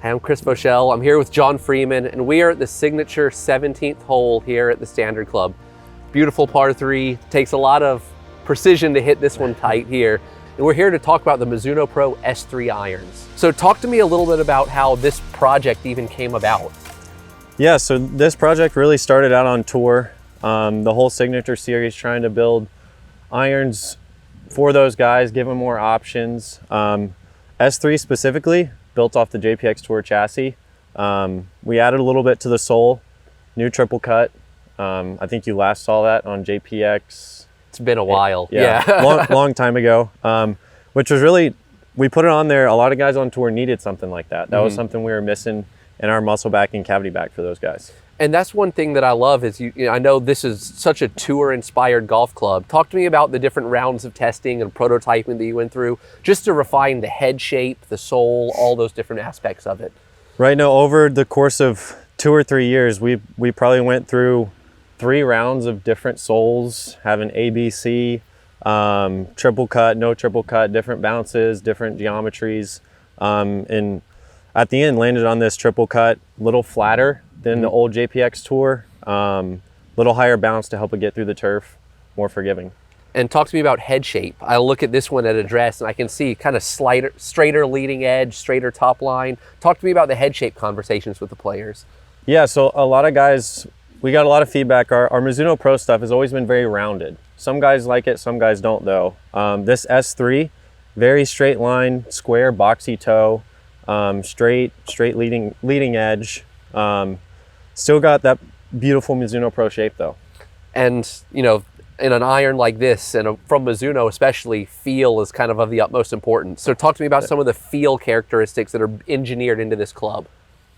Hey, I'm Chris Boschel. I'm here with John Freeman, and we are at the signature 17th hole here at the Standard Club. Beautiful par 3, takes a lot of precision to hit this one tight here. And we're here to talk about the Mizuno Pro S-3 Irons. So talk to me a little bit about how this project even came about. Yeah, so this project really started out on tour. The whole signature series, trying to build irons for those guys, give them more options. S3 specifically, built off the JPX Tour chassis. We added a little bit to the sole, new triple cut. I think you last saw that on JPX. It's been a while. Yeah. long time ago, which was really, we put it on there. A lot of guys on tour needed something like that. That was something we were missing in our muscle back and cavity back for those guys. And that's one thing that I love is, I know this is such a tour-inspired golf club. Talk to me about the different rounds of testing and prototyping that you went through, just to refine the head shape, the sole, all those different aspects of it. Right now, over the course of 2 or 3 years, we probably went through 3 rounds of different soles, having ABC, triple cut, no triple cut, different bounces, different geometries. And at the end, landed on this triple cut, little flatter than the old JPX Tour, little higher bounce to help it get through the turf, more forgiving. And talk to me about head shape. I look at this one at address and I can see kind of straighter leading edge, straighter top line. Talk to me about the head shape conversations with the players. Yeah, so a lot of guys, we got a lot of feedback. Our Mizuno Pro stuff has always been very rounded. Some guys like it, some guys don't though. This S3, very straight line, square, boxy toe, straight leading edge. Still got that beautiful Mizuno Pro shape though. And in an iron like this, and from Mizuno especially, feel is kind of the utmost importance. So talk to me about some of the feel characteristics that are engineered into this club.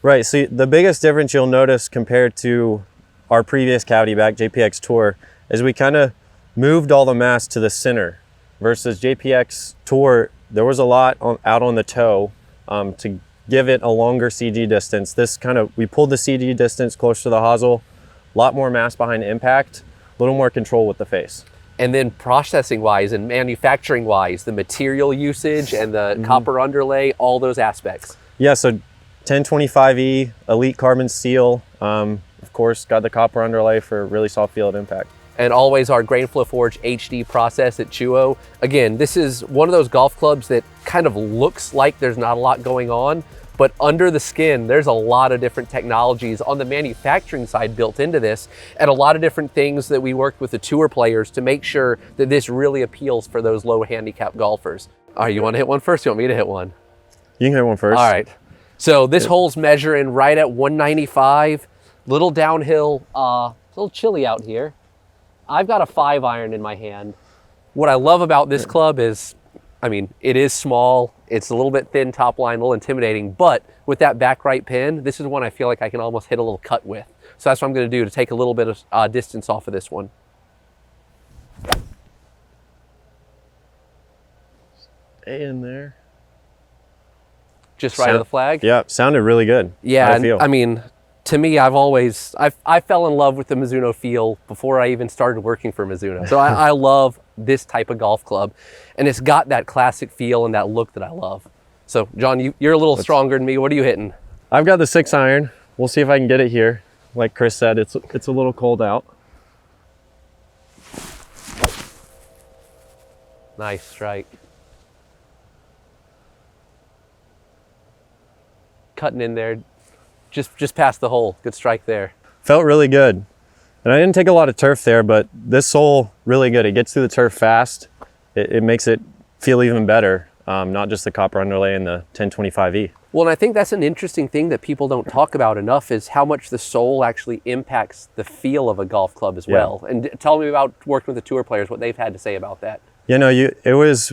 Right, so the biggest difference you'll notice compared to our previous cavity back JPX Tour is we kind of moved all the mass to the center, versus JPX Tour, there was a lot out on the toe to give it a longer CG distance. This we pulled the CG distance closer to the hosel, a lot more mass behind impact, a little more control with the face. And then processing wise and manufacturing wise, the material usage and the copper underlay, all those aspects. Yeah, so 1025E, elite carbon steel, of course, got the copper underlay for really soft field impact. And always our Grain Flow Forge HD process at Chuo. Again, this is one of those golf clubs that kind of looks like there's not a lot going on, but under the skin, there's a lot of different technologies on the manufacturing side built into this, and a lot of different things that we worked with the tour players to make sure that this really appeals for those low handicap golfers. All right, you want to hit one first? You want me to hit one? You can hit one first. All right. So this hole's measuring right at 195, little downhill, it's a little chilly out here. I've got a 5-iron in my hand. What I love about this club is, it is small, it's a little bit thin top line, a little intimidating, but with that back right pin, this is one I feel like I can almost hit a little cut with. So that's what I'm gonna do to take a little bit of distance off of this one. Stay in there. Just right of the flag? Yeah, sounded really good. Yeah, to me, I fell in love with the Mizuno feel before I even started working for Mizuno. So I love this type of golf club, and it's got that classic feel and that look that I love. So John, you're a little stronger than me. What are you hitting? I've got the 6-iron. We'll see if I can get it here. Like Chris said, it's a little cold out. Nice strike. Cutting in there. Just past the hole. Good strike there. Felt really good. And I didn't take a lot of turf there, but this hole, really good. It gets through the turf fast. It makes it feel even better, not just the copper underlay and the 1025E. Well, and I think that's an interesting thing that people don't talk about enough is how much the sole actually impacts the feel of a golf club as well. And tell me about working with the tour players, what they've had to say about that. It was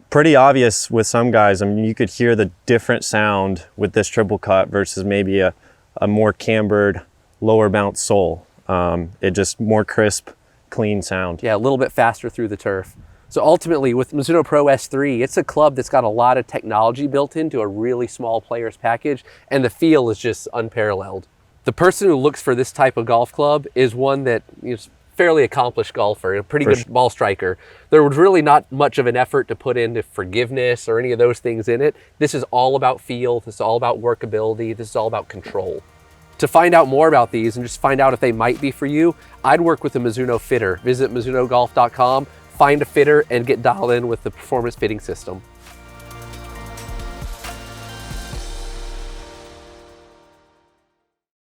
pretty obvious with some guys. You could hear the different sound with this triple cut versus maybe a more cambered, lower bounce sole. It just more crisp, clean sound. Yeah, a little bit faster through the turf. So ultimately with Mizuno Pro S-3, it's a club that's got a lot of technology built into a really small player's package, and the feel is just unparalleled. The person who looks for this type of golf club is one that fairly accomplished golfer, a pretty good ball striker. There was really not much of an effort to put into forgiveness or any of those things in it. This is all about feel. This is all about workability. This is all about control. To find out more about these and just find out if they might be for you, I'd work with a Mizuno fitter. Visit MizunoGolf.com, find a fitter, and get dialed in with the performance fitting system.